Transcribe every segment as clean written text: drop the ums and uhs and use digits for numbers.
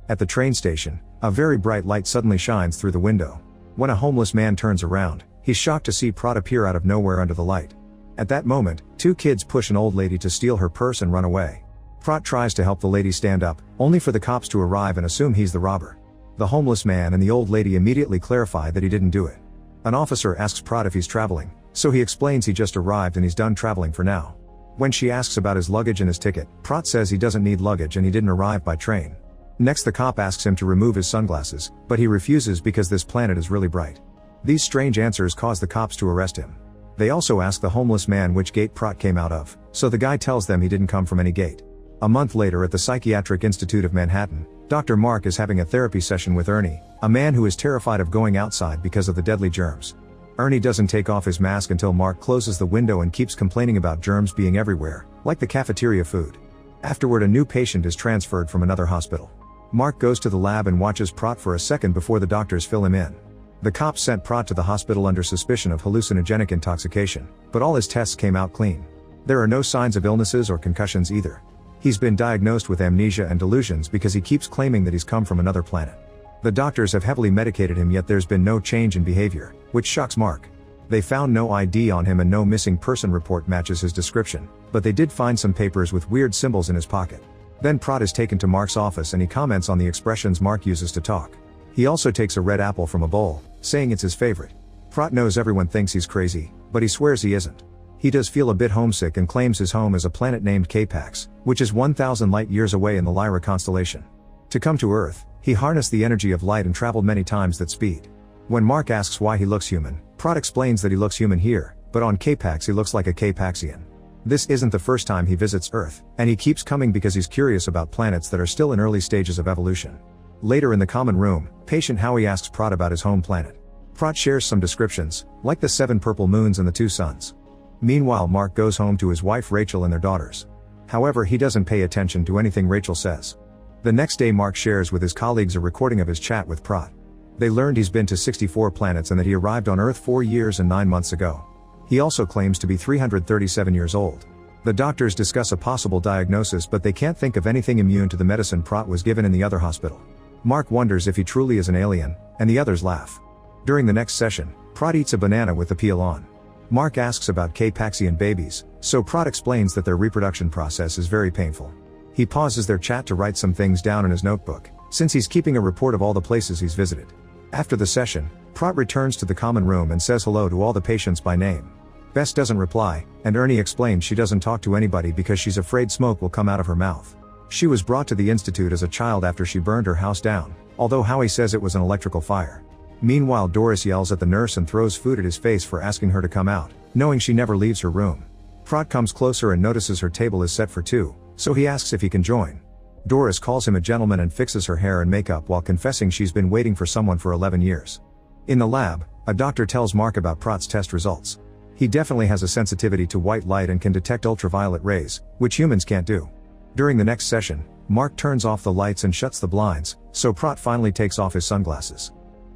At the train station, a very bright light suddenly shines through the window. When a homeless man turns around, he's shocked to see Prot appear out of nowhere under the light. At that moment, two kids push an old lady to steal her purse and run away. Prot tries to help the lady stand up, only for the cops to arrive and assume he's the robber. The homeless man and the old lady immediately clarify that he didn't do it. An officer asks Prot if he's traveling, so he explains he just arrived and he's done traveling for now. When she asks about his luggage and his ticket, Prot says he doesn't need luggage and he didn't arrive by train. Next, the cop asks him to remove his sunglasses, but he refuses because this planet is really bright. These strange answers cause the cops to arrest him. They also ask the homeless man which gate Prot came out of, so the guy tells them he didn't come from any gate. A month later at the Psychiatric Institute of Manhattan, Dr. Mark is having a therapy session with Ernie, a man who is terrified of going outside because of the deadly germs. Ernie doesn't take off his mask until Mark closes the window and keeps complaining about germs being everywhere, like the cafeteria food. Afterward, a new patient is transferred from another hospital. Mark goes to the lab and watches Prot for a second before the doctors fill him in. The cops sent Prot to the hospital under suspicion of hallucinogenic intoxication, but all his tests came out clean. There are no signs of illnesses or concussions either. He's been diagnosed with amnesia and delusions because he keeps claiming that he's come from another planet. The doctors have heavily medicated him, yet there's been no change in behavior, which shocks Mark. They found no ID on him and no missing person report matches his description, but they did find some papers with weird symbols in his pocket. Then Prot is taken to Mark's office and he comments on the expressions Mark uses to talk. He also takes a red apple from a bowl, saying it's his favorite. Prot knows everyone thinks he's crazy, but he swears he isn't. He does feel a bit homesick and claims his home is a planet named K-Pax, which is 1,000 light years away in the Lyra constellation. To come to Earth, he harnessed the energy of light and traveled many times that speed. When Mark asks why he looks human, Prot explains that he looks human here, but on K-Pax he looks like a K-Paxian. This isn't the first time he visits Earth, and he keeps coming because he's curious about planets that are still in early stages of evolution. Later in the common room, patient Howie asks Prot about his home planet. Prot shares some descriptions, like the 7 purple moons and the 2 suns. Meanwhile, Mark goes home to his wife Rachel and their daughters. However, he doesn't pay attention to anything Rachel says. The next day, Mark shares with his colleagues a recording of his chat with Prot. They learned he's been to 64 planets and that he arrived on Earth 4 years and 9 months ago. He also claims to be 337 years old. The doctors discuss a possible diagnosis, but they can't think of anything immune to the medicine Prot was given in the other hospital. Mark wonders if he truly is an alien, and the others laugh. During the next session, Prot eats a banana with the peel on. Mark asks about K-Paxian babies, so Prot explains that their reproduction process is very painful. He pauses their chat to write some things down in his notebook, since he's keeping a report of all the places he's visited. After the session, Prot returns to the common room and says hello to all the patients by name. Bess doesn't reply, and Ernie explains she doesn't talk to anybody because she's afraid smoke will come out of her mouth. She was brought to the institute as a child after she burned her house down, although Howie says it was an electrical fire. Meanwhile, Doris yells at the nurse and throws food at his face for asking her to come out, knowing she never leaves her room. Prot comes closer and notices her table is set for 2, so he asks if he can join. Doris calls him a gentleman and fixes her hair and makeup while confessing she's been waiting for someone for 11 years. In the lab, a doctor tells Mark about Prot's test results. He definitely has a sensitivity to white light and can detect ultraviolet rays, which humans can't do. During the next session, Mark turns off the lights and shuts the blinds, so Prot finally takes off his sunglasses.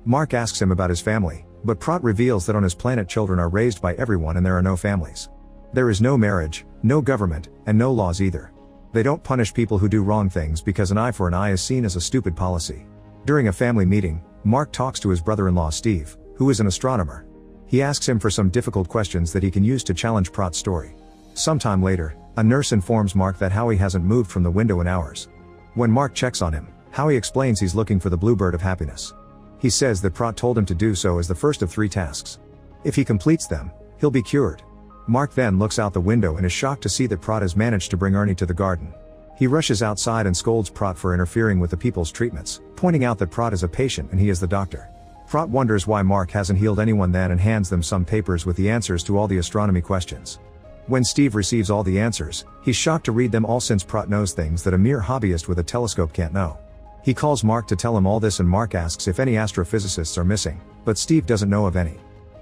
Mark asks him about his family, but Prot reveals that on his planet children are raised by everyone and there are no families. There is no marriage, no government, and no laws either. They don't punish people who do wrong things because an eye for an eye is seen as a stupid policy. During a family meeting, Mark talks to his brother-in-law Steve, who is an astronomer. He asks him for some difficult questions that he can use to challenge Prot's story. Sometime later, a nurse informs Mark that Howie hasn't moved from the window in hours. When Mark checks on him, Howie explains he's looking for the bluebird of happiness. He says that Prot told him to do so as the first of 3 tasks. If he completes them, he'll be cured. Mark then looks out the window and is shocked to see that Prot has managed to bring Ernie to the garden. He rushes outside and scolds Prot for interfering with the people's treatments, pointing out that Prot is a patient and he is the doctor. Prot wonders why Mark hasn't healed anyone then and hands them some papers with the answers to all the astronomy questions. When Steve receives all the answers, he's shocked to read them all since Prot knows things that a mere hobbyist with a telescope can't know. He calls Mark to tell him all this and Mark asks if any astrophysicists are missing, but Steve doesn't know of any.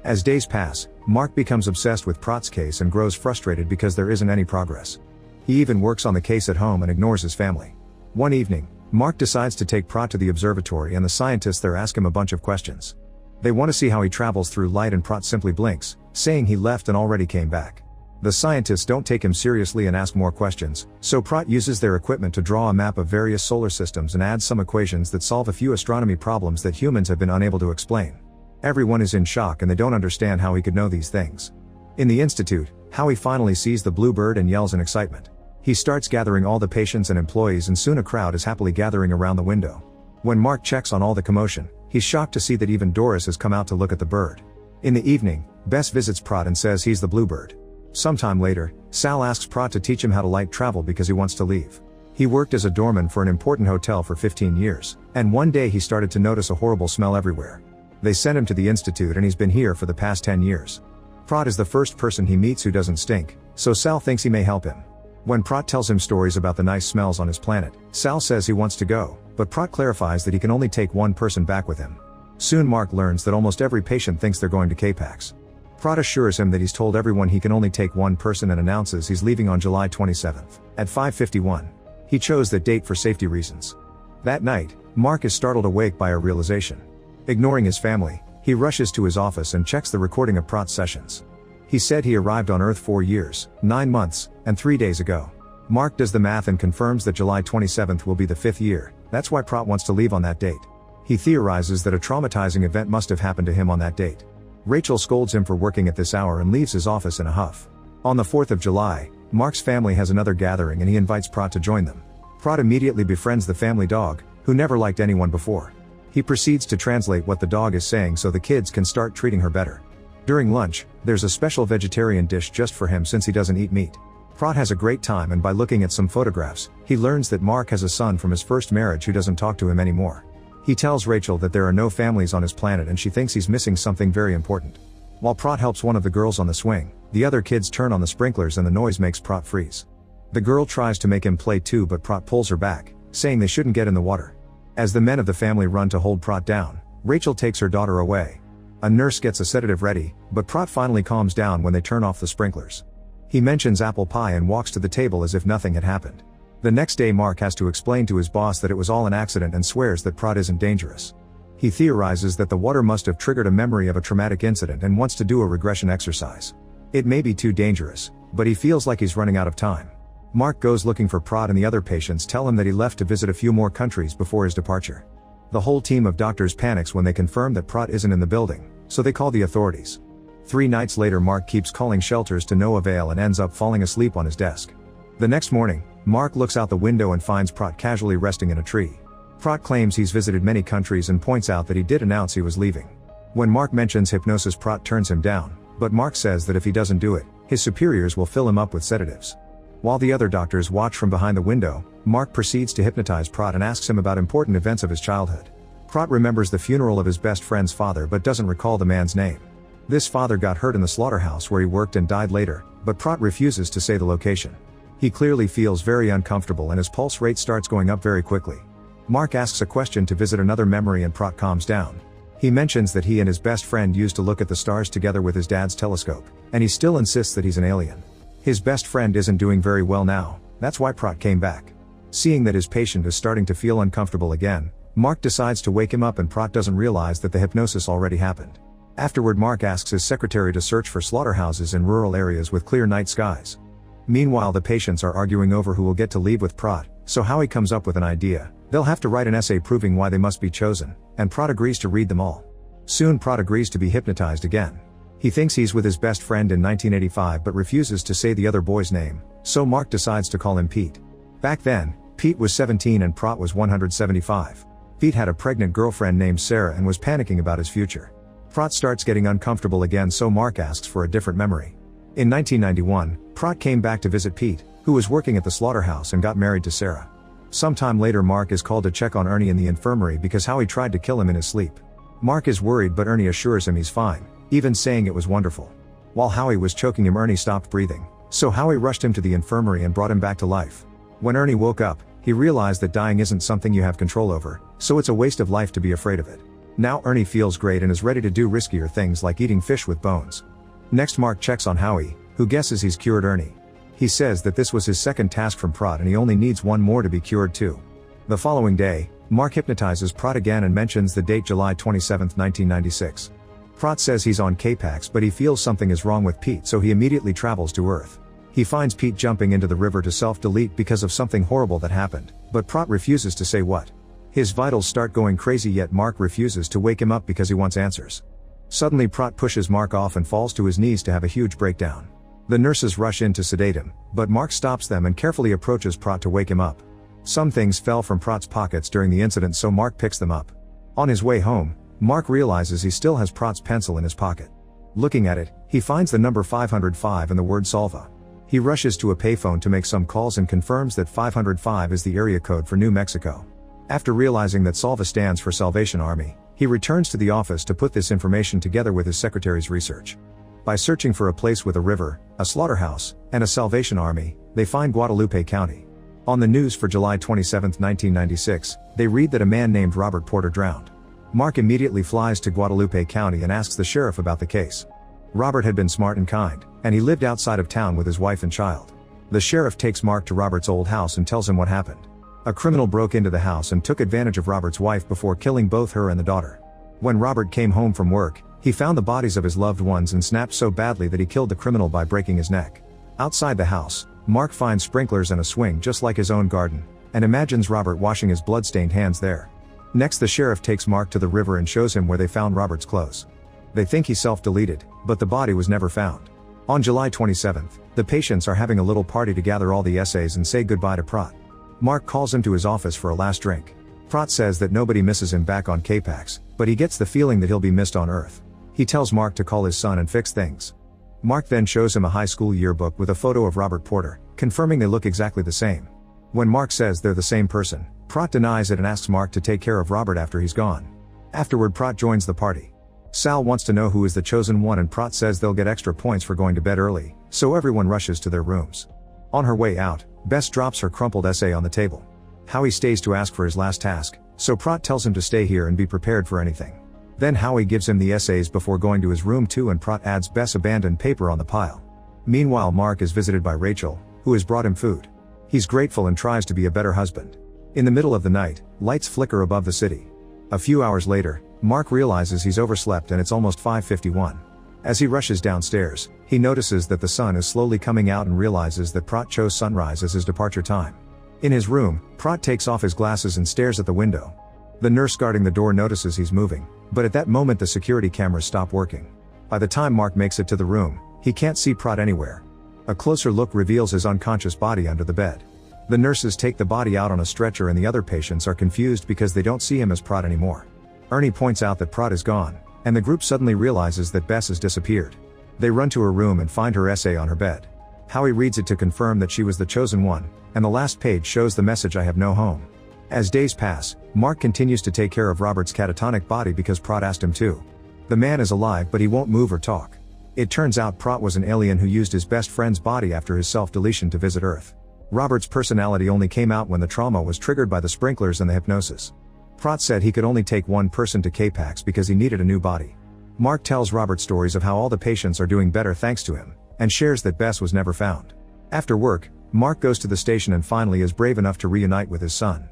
As days pass, Mark becomes obsessed with Prot's case and grows frustrated because there isn't any progress. He even works on the case at home and ignores his family. One evening, Mark decides to take Prot to the observatory and the scientists there ask him a bunch of questions. They want to see how he travels through light and Prot simply blinks, saying he left and already came back. The scientists don't take him seriously and ask more questions, so Pratt uses their equipment to draw a map of various solar systems and adds some equations that solve a few astronomy problems that humans have been unable to explain. Everyone is in shock and they don't understand how he could know these things. In the institute, Howie finally sees the blue bird and yells in excitement. He starts gathering all the patients and employees and soon a crowd is happily gathering around the window. When Mark checks on all the commotion, he's shocked to see that even Doris has come out to look at the bird. In the evening, Bess visits Pratt and says he's the bluebird. Sometime later, Sal asks Pratt to teach him how to light travel because he wants to leave. He worked as a doorman for an important hotel for 15 years, and one day he started to notice a horrible smell everywhere. They sent him to the institute and he's been here for the past 10 years. Pratt is the first person he meets who doesn't stink, so Sal thinks he may help him. When Pratt tells him stories about the nice smells on his planet, Sal says he wants to go, but Pratt clarifies that he can only take one person back with him. Soon Mark learns that almost every patient thinks they're going to K-Pax. Pratt assures him that he's told everyone he can only take one person and announces he's leaving on July 27th, at 5:51. He chose that date for safety reasons. That night, Mark is startled awake by a realization. Ignoring his family, he rushes to his office and checks the recording of Pratt's sessions. He said he arrived on Earth 4 years, 9 months, and 3 days ago. Mark does the math and confirms that July 27th will be the 5th year, that's why Pratt wants to leave on that date. He theorizes that a traumatizing event must have happened to him on that date. Rachel scolds him for working at this hour and leaves his office in a huff. On the 4th of July, Mark's family has another gathering and he invites Pratt to join them. Pratt immediately befriends the family dog, who never liked anyone before. He proceeds to translate what the dog is saying so the kids can start treating her better. During lunch, there's a special vegetarian dish just for him since he doesn't eat meat. Pratt has a great time and by looking at some photographs, he learns that Mark has a son from his first marriage who doesn't talk to him anymore. He tells Rachel that there are no families on his planet and she thinks he's missing something very important. While Pratt helps one of the girls on the swing, the other kids turn on the sprinklers and the noise makes Pratt freeze. The girl tries to make him play too but Pratt pulls her back, saying they shouldn't get in the water. As the men of the family run to hold Pratt down, Rachel takes her daughter away. A nurse gets a sedative ready, but Pratt finally calms down when they turn off the sprinklers. He mentions apple pie and walks to the table as if nothing had happened. The next day Mark has to explain to his boss that it was all an accident and swears that Pratt isn't dangerous. He theorizes that the water must have triggered a memory of a traumatic incident and wants to do a regression exercise. It may be too dangerous, but he feels like he's running out of time. Mark goes looking for Pratt and the other patients tell him that he left to visit a few more countries before his departure. The whole team of doctors panics when they confirm that Pratt isn't in the building, so they call the authorities. 3 nights later Mark keeps calling shelters to no avail and ends up falling asleep on his desk. The next morning, Mark looks out the window and finds Pratt casually resting in a tree. Pratt claims he's visited many countries and points out that he did announce he was leaving. When Mark mentions hypnosis Pratt turns him down, but Mark says that if he doesn't do it, his superiors will fill him up with sedatives. While the other doctors watch from behind the window, Mark proceeds to hypnotize Pratt and asks him about important events of his childhood. Pratt remembers the funeral of his best friend's father but doesn't recall the man's name. This father got hurt in the slaughterhouse where he worked and died later, but Pratt refuses to say the location. He clearly feels very uncomfortable and his pulse rate starts going up very quickly. Mark asks a question to visit another memory and Pratt calms down. He mentions that he and his best friend used to look at the stars together with his dad's telescope, and he still insists that he's an alien. His best friend isn't doing very well now, that's why Pratt came back. Seeing that his patient is starting to feel uncomfortable again, Mark decides to wake him up and Pratt doesn't realize that the hypnosis already happened. Afterward Mark asks his secretary to search for slaughterhouses in rural areas with clear night skies. Meanwhile the patients are arguing over who will get to leave with Pratt, so Howie comes up with an idea. They'll have to write an essay proving why they must be chosen, and Pratt agrees to read them all. Soon Pratt agrees to be hypnotized again. He thinks he's with his best friend in 1985 but refuses to say the other boy's name, so Mark decides to call him Pete. Back then, Pete was 17 and Pratt was 175. Pete had a pregnant girlfriend named Sarah and was panicking about his future. Pratt starts getting uncomfortable again so Mark asks for a different memory. In 1991, Pratt came back to visit Pete, who was working at the slaughterhouse and got married to Sarah. Sometime later Mark is called to check on Ernie in the infirmary because Howie tried to kill him in his sleep. Mark is worried but Ernie assures him he's fine, even saying it was wonderful. While Howie was choking him Ernie stopped breathing, so Howie rushed him to the infirmary and brought him back to life. When Ernie woke up, he realized that dying isn't something you have control over, so it's a waste of life to be afraid of it. Now Ernie feels great and is ready to do riskier things like eating fish with bones. Next Mark checks on Howie, who guesses he's cured Ernie. He says that this was his second task from Pratt and he only needs one more to be cured too. The following day, Mark hypnotizes Pratt again and mentions the date July 27, 1996. Prat says he's on K-Pax, but he feels something is wrong with Pete, so he immediately travels to Earth. He finds Pete jumping into the river to self-delete because of something horrible that happened, but Prat refuses to say what. His vitals start going crazy, yet Mark refuses to wake him up because he wants answers. Suddenly Prat pushes Mark off and falls to his knees to have a huge breakdown. The nurses rush in to sedate him, but Mark stops them and carefully approaches Prat to wake him up. Some things fell from Prat's pockets during the incident, so Mark picks them up. On his way home, Mark realizes he still has Prat's pencil in his pocket. Looking at it, he finds the number 505 and the word Salva. He rushes to a payphone to make some calls and confirms that 505 is the area code for New Mexico. After realizing that Salva stands for Salvation Army, he returns to the office to put this information together with his secretary's research. By searching for a place with a river, a slaughterhouse, and a Salvation Army, they find Guadalupe County. On the news for July 27, 1996, they read that a man named Robert Porter drowned. Mark immediately flies to Guadalupe County and asks the sheriff about the case. Robert had been smart and kind, and he lived outside of town with his wife and child. The sheriff takes Mark to Robert's old house and tells him what happened. A criminal broke into the house and took advantage of Robert's wife before killing both her and the daughter. When Robert came home from work, he found the bodies of his loved ones and snapped so badly that he killed the criminal by breaking his neck. Outside the house, Mark finds sprinklers and a swing just like his own garden, and imagines Robert washing his blood-stained hands there. Next, the sheriff takes Mark to the river and shows him where they found Robert's clothes. They think he self-deleted, but the body was never found. On July 27th, the patients are having a little party to gather all the essays and say goodbye to Prat. Mark calls him to his office for a last drink. Prat says that nobody misses him back on K-Pax, but he gets the feeling that he'll be missed on Earth. He tells Mark to call his son and fix things. Mark then shows him a high school yearbook with a photo of Robert Porter, confirming they look exactly the same. When Mark says they're the same person, Prat denies it and asks Mark to take care of Robert after he's gone. Afterward, Prat joins the party. Sal wants to know who is the chosen one, and Prat says they'll get extra points for going to bed early, so everyone rushes to their rooms. On her way out, Bess drops her crumpled essay on the table. Howie stays to ask for his last task, so Prat tells him to stay here and be prepared for anything. Then Howie gives him the essays before going to his room too, and Prat adds Bess' abandoned paper on the pile. Meanwhile, Mark is visited by Rachel, who has brought him food. He's grateful and tries to be a better husband. In the middle of the night, lights flicker above the city. A few hours later, Mark realizes he's overslept and it's almost 5:51. As he rushes downstairs, he notices that the sun is slowly coming out and realizes that Prat chose sunrise as his departure time. In his room, Prat takes off his glasses and stares at the window. The nurse guarding the door notices he's moving, but at that moment the security cameras stop working. By the time Mark makes it to the room, he can't see Prat anywhere. A closer look reveals his unconscious body under the bed. The nurses take the body out on a stretcher and the other patients are confused because they don't see him as Prat anymore. Ernie points out that Prat is gone, and the group suddenly realizes that Bess has disappeared. They run to her room and find her essay on her bed. Howie reads it to confirm that she was the chosen one, and the last page shows the message, "I have no home." As days pass, Mark continues to take care of Robert's catatonic body because Prat asked him to. The man is alive, but he won't move or talk. It turns out Prat was an alien who used his best friend's body after his self-deletion to visit Earth. Robert's personality only came out when the trauma was triggered by the sprinklers and the hypnosis. Prat said he could only take one person to K-Pax because he needed a new body. Mark tells Robert stories of how all the patients are doing better thanks to him, and shares that Bess was never found. After work, Mark goes to the station and finally is brave enough to reunite with his son.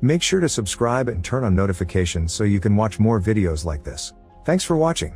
Make sure to subscribe and turn on notifications so you can watch more videos like this. Thanks for watching.